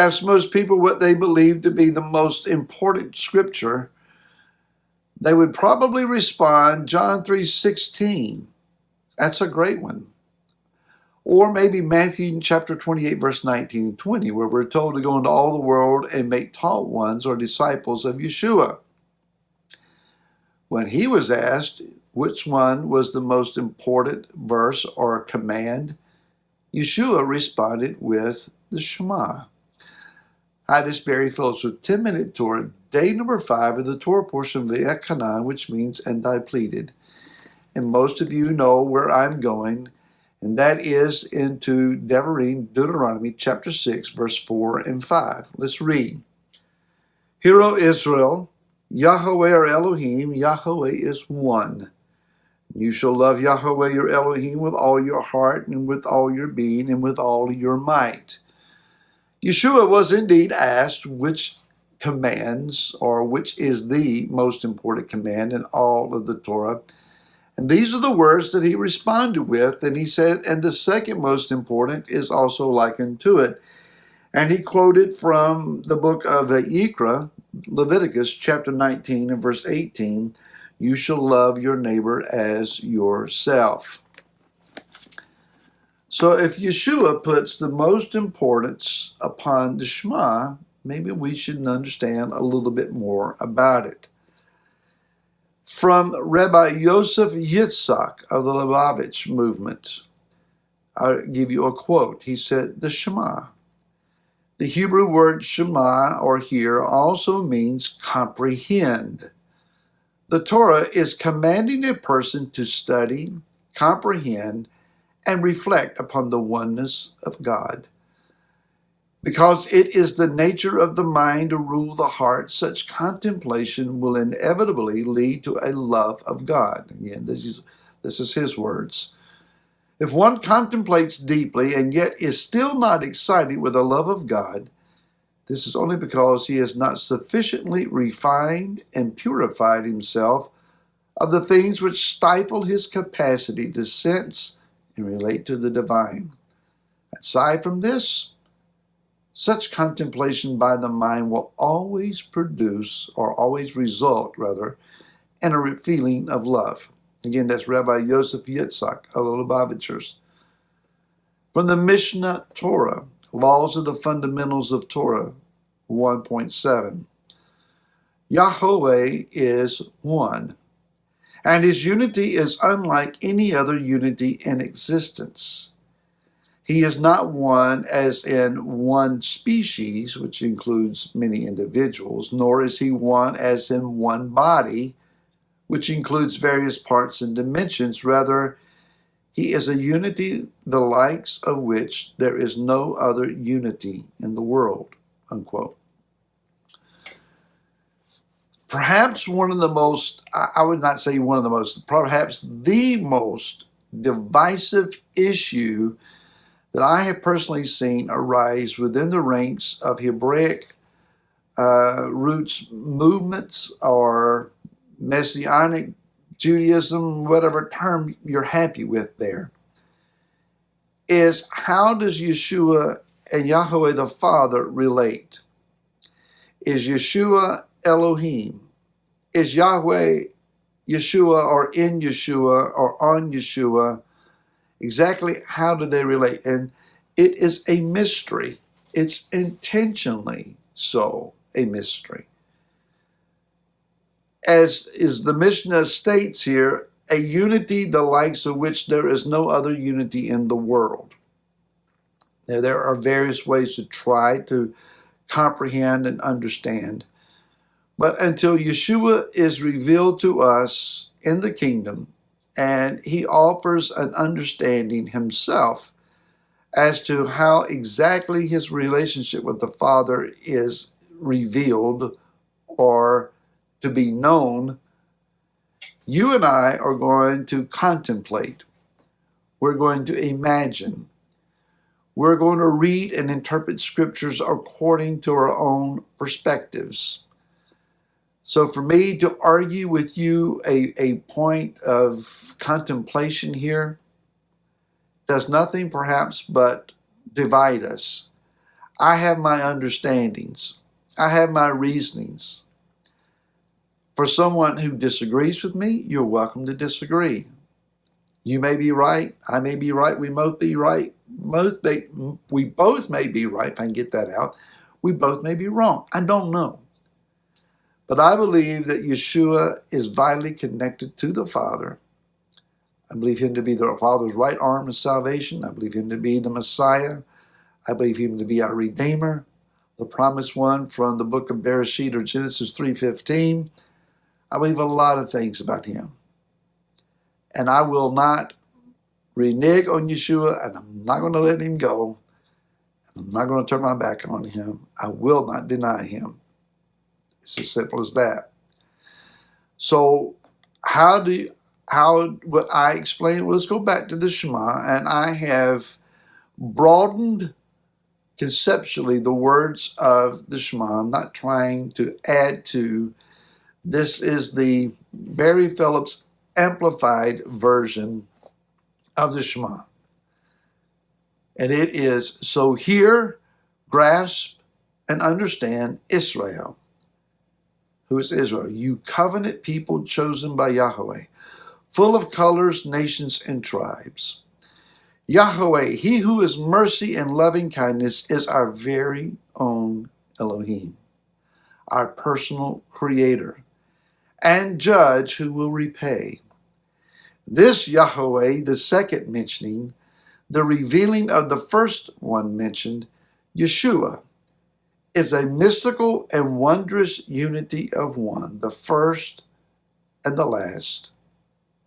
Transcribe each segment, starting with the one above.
ask most people what they believe to be the most important scripture, they would probably respond, John 3:16. That's a great one. Or maybe Matthew chapter 28, verse 19 and 20, where we're told to go into all the world and make taught ones or disciples of Yeshua. When he was asked which one was the most important verse or command, Yeshua responded with the Shema. Hi, this is Barry Phillips with 10-Minute Torah, day number 5 of the Torah portion of the Ekanan, which means and I pleaded. And most of you know where I'm going, and that is into Deuteronomy chapter 6, verse 4 and 5. Let's read. Hear, O Israel, Yahweh our Elohim, Yahweh is one. You shall love Yahweh your Elohim with all your heart and with all your being and with all your might. Yeshua was indeed asked which commands or which is the most important command in all of the Torah. And these are the words that he responded with. And he said, and the second most important is also likened to it. And he quoted from the book of Vayikra, Leviticus chapter 19 and verse 18, you shall love your neighbor as yourself. So if Yeshua puts the most importance upon the Shema, maybe we should understand a little bit more about it. From Rabbi Yosef Yitzhak of the Lubavitch movement, I'll give you a quote. He said, the Shema. The Hebrew word Shema, or hear, also means comprehend. The Torah is commanding a person to study, comprehend, and reflect upon the oneness of God. Because it is the nature of the mind to rule the heart, such contemplation will inevitably lead to a love of God. Again, this is his words. If one contemplates deeply and yet is still not excited with a love of God, this is only because he has not sufficiently refined and purified himself of the things which stifle his capacity to sense and relate to the divine. Aside from this, such contemplation by the mind will always result in a feeling of love. Again, that's Rabbi Yosef Yitzhak of the Lubavitchers. From the Mishnah Torah, Laws of the Fundamentals of Torah 1.7. Yahweh is one, and his unity is unlike any other unity in existence. He is not one as in one species, which includes many individuals, nor is he one as in one body, which includes various parts and dimensions. Rather, he is a unity the likes of which there is no other unity in the world, unquote. Perhaps one of the most, I would not say one of the most, perhaps the most divisive issue that I have personally seen arise within the ranks of Hebraic roots movements or Messianic Judaism, whatever term you're happy with there, is how does Yeshua and Yahweh the Father relate? Is Yeshua Elohim? Is Yahweh Yeshua or in Yeshua or on Yeshua? Exactly how do they relate? And it is a mystery. It's intentionally so a mystery. As is the Mishnah states here, a unity the likes of which there is no other unity in the world. Now, there are various ways to try to comprehend and understand. But until Yeshua is revealed to us in the kingdom, and he offers an understanding himself as to how exactly his relationship with the Father is revealed or to be known, you and I are going to contemplate. We're going to imagine. We're going to read and interpret scriptures according to our own perspectives. So for me to argue with you a point of contemplation here does nothing perhaps but divide us. I have my understandings. I have my reasonings. For someone who disagrees with me, you're welcome to disagree. You may be right. I may be right. We both be right. We both may be right, if I can get that out. We both may be wrong. I don't know. But I believe that Yeshua is vitally connected to the Father. I believe him to be the Father's right arm of salvation. I believe him to be the Messiah. I believe him to be our Redeemer, the promised one from the book of Bereshit or Genesis 3:15. I believe a lot of things about him. And I will not renege on Yeshua, and I'm not going to let him go. I'm not going to turn my back on him. I will not deny him. It's as simple as that. So how would I explain it? Well, let's go back to the Shema, and I have broadened conceptually the words of the Shema. I'm not trying to add to. This is the Barry Phillips amplified version of the Shema. And it is, so hear, grasp, and understand Israel. Who is Israel? You covenant people chosen by Yahweh, full of colors, nations, and tribes. Yahweh, he who is mercy and loving kindness, is our very own Elohim, our personal creator, and judge who will repay. This Yahweh, the second mentioning, the revealing of the first one mentioned, Yeshua, is a mystical and wondrous unity of one, the first and the last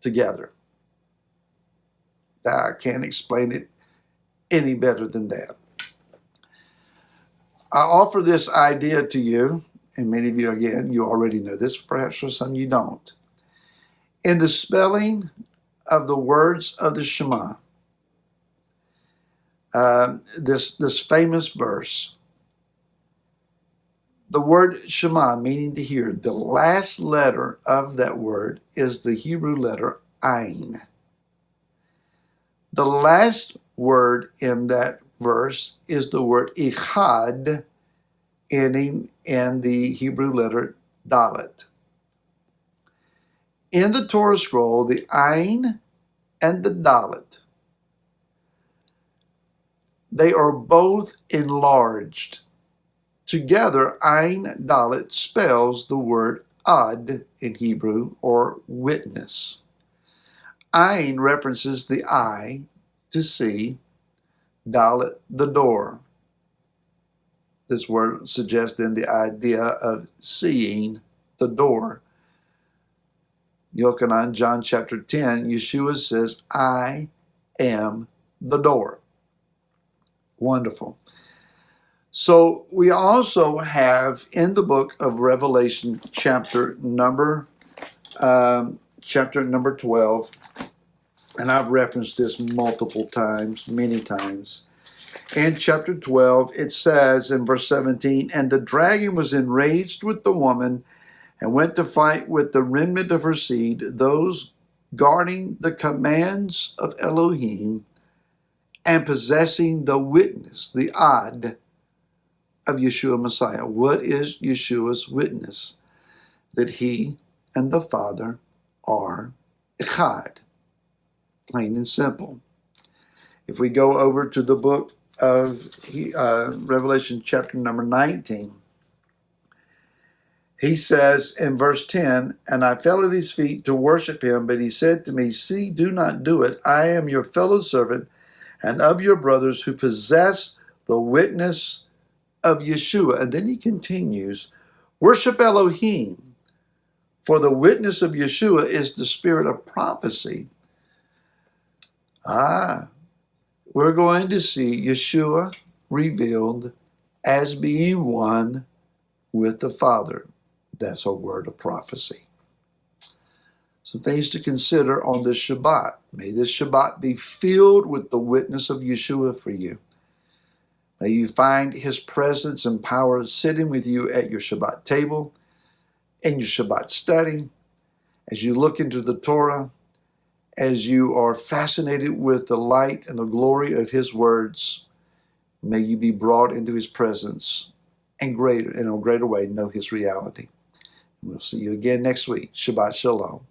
together. I can't explain it any better than that. I offer this idea to you, and many of you, again, you already know this, perhaps for some you don't. In the spelling of the words of the Shema, this famous verse, the word Shema, meaning to hear, the last letter of that word is the Hebrew letter Ayin. The last word in that verse is the word Echad, ending in the Hebrew letter Dalet. In the Torah scroll, the Ayin and the Dalet, they are both enlarged. Together, Ayin Dalet spells the word Ad in Hebrew, or witness. Ayin references the eye, to see, Dalet, the door. This word suggests then the idea of seeing the door. Yochanan, John chapter 10, Yeshua says, I am the door. Wonderful. So we also have in the book of Revelation chapter number 12, and I've referenced this multiple times, many times. In chapter 12, it says in verse 17, and the dragon was enraged with the woman and went to fight with the remnant of her seed, those guarding the commands of Elohim and possessing the witness, the Ad, of Yeshua Messiah. What is Yeshua's witness? That he and the Father are Echad. Plain and simple. If we go over to the book of Revelation chapter number 19, he says in verse 10, and I fell at his feet to worship him, but he said to me, see, do not do it. I am your fellow servant and of your brothers who possess the witness of Yeshua. And then he continues, worship Elohim, for the witness of Yeshua is the spirit of prophecy. We're going to see Yeshua revealed as being one with the Father. That's a word of prophecy. Some things to consider on this Shabbat. May this Shabbat be filled with the witness of Yeshua for you. May you find his presence and power sitting with you at your Shabbat table, in your Shabbat study, as you look into the Torah, as you are fascinated with the light and the glory of his words. May you be brought into his presence and in a greater way know his reality. We'll see you again next week. Shabbat Shalom.